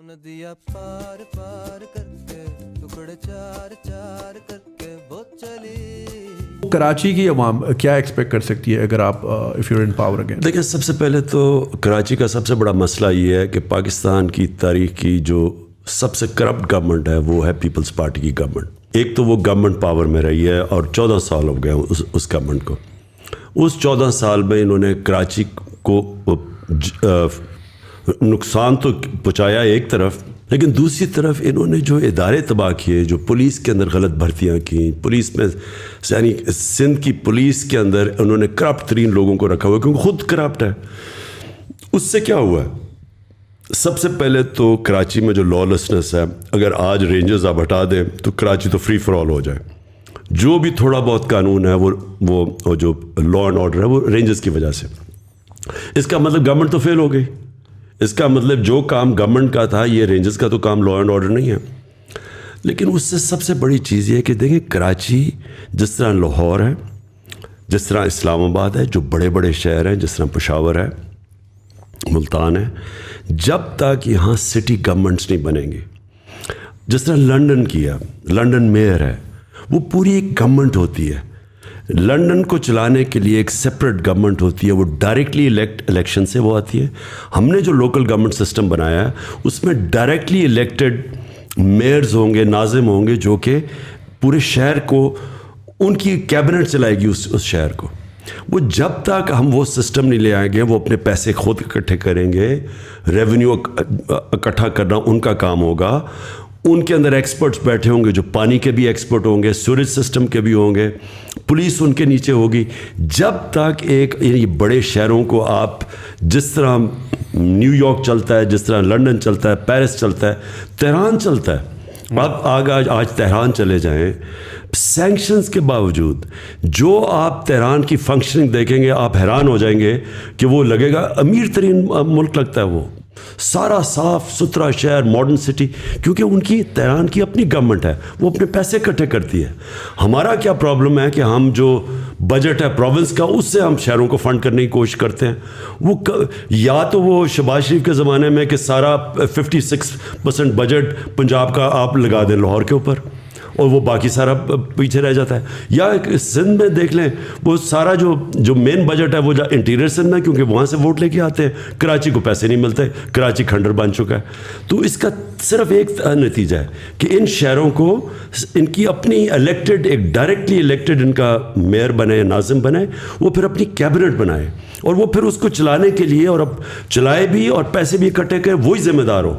ندیاں پار پار کر کے ٹکڑے چار چار کر کے وہ چلی. کراچی کی عوام کیا ایکسپیکٹ کر سکتی ہے اگر آپ if you in power again? دیکھیں، سب سے پہلے تو کراچی کا سب سے بڑا مسئلہ یہ ہے کہ پاکستان کی تاریخ کی جو سب سے کرپٹ گورنمنٹ ہے وہ ہے پیپلز پارٹی کی گورنمنٹ. ایک تو وہ گورنمنٹ پاور میں رہی ہے اور 14 سال ہو گئے اس گورنمنٹ کو. اس 14 سال میں انہوں نے کراچی کو نقصان تو پہنچایا ایک طرف، لیکن دوسری طرف انہوں نے جو ادارے تباہ کیے، جو پولیس کے اندر غلط بھرتیاں کیں، پولیس میں یعنی سندھ کی پولیس کے اندر انہوں نے کرپٹ ترین لوگوں کو رکھا ہوا کیونکہ خود کرپٹ ہے. اس سے کیا ہوا ہے؟ سب سے پہلے تو کراچی میں جو لا لیسنس ہے، اگر آج رینجرز آپ ہٹا دیں تو کراچی تو فری فار آل ہو جائے. جو بھی تھوڑا بہت قانون ہے وہ جو لا اینڈ آرڈر ہے وہ رینجرز کی وجہ سے. اس کا مطلب گورنمنٹ تو فیل ہو گئی. اس کا مطلب جو کام گورنمنٹ کا تھا یہ رینجرز کا تو کام لا اینڈ آرڈر نہیں ہے. لیکن اس سے سب سے بڑی چیز یہ ہے کہ دیکھیں کراچی جس طرح لاہور ہے، جس طرح اسلام آباد ہے، جو بڑے بڑے شہر ہیں، جس طرح پشاور ہے، ملتان ہے، جب تک یہاں سٹی گورنمنٹس نہیں بنیں گے، جس طرح لنڈن کیا، لنڈن میئر ہے، وہ پوری ایک گورنمنٹ ہوتی ہے. لنڈن کو چلانے کے لیے ایک سپریٹ گورنمنٹ ہوتی ہے، وہ ڈائریکٹلی الیکشن سے وہ آتی ہے. ہم نے جو لوکل گورنمنٹ سسٹم بنایا ہے اس میں ڈائریکٹلی الیکٹڈ میئرز ہوں گے، ناظم ہوں گے، جو کہ پورے شہر کو ان کی کیبنٹ چلائے گی اس شہر کو. وہ جب تک ہم وہ سسٹم نہیں لے آئیں گے، وہ اپنے پیسے خود اکٹھے کریں گے، ریونیو اکٹھا کرنا ان کا کام ہوگا. ان کے اندر ایکسپرٹس بیٹھے ہوں گے جو پانی کے بھی ایکسپرٹ ہوں گے، سوریج سسٹم کے بھی ہوں گے، پولیس ان کے نیچے ہوگی. جب تک ایک یعنی بڑے شہروں کو آپ جس طرح نیو یارک چلتا ہے، جس طرح لنڈن چلتا ہے، پیرس چلتا ہے، تہران چلتا ہے، آپ آج تہران چلے جائیں، سینکشنز کے باوجود جو آپ تہران کی فنکشننگ دیکھیں گے آپ حیران ہو جائیں گے کہ وہ لگے گا امیر ترین ملک لگتا ہے. وہ سارا صاف ستھرا شہر، ماڈرن سٹی، کیونکہ ان کی تہران کی اپنی گورنمنٹ ہے، وہ اپنے پیسے اکٹھے کرتی ہے. ہمارا کیا پرابلم ہے کہ ہم جو بجٹ ہے پروونس کا اس سے ہم شہروں کو فنڈ کرنے کی کوشش کرتے ہیں. وہ یا تو وہ شہباز شریف کے زمانے میں کہ سارا 56% بجٹ پنجاب کا آپ لگا دیں لاہور کے اوپر اور وہ باقی سارا پیچھے رہ جاتا ہے. یا سندھ میں دیکھ لیں، وہ سارا جو مین بجٹ ہے وہ انٹیریئر سندھ میں، کیونکہ وہاں سے ووٹ لے کے آتے ہیں. کراچی کو پیسے نہیں ملتے، کراچی کھنڈر بن چکا ہے. تو اس کا صرف ایک نتیجہ ہے کہ ان شہروں کو ان کی اپنی الیکٹڈ، ایک ڈائریکٹلی الیکٹڈ ان کا میئر بنے، ناظم بنے، وہ پھر اپنی کیبنٹ بنائے اور وہ پھر اس کو چلانے کے لیے اور اب چلائے بھی اور پیسے بھی اکٹھے کرے، وہی ذمہ دار ہو.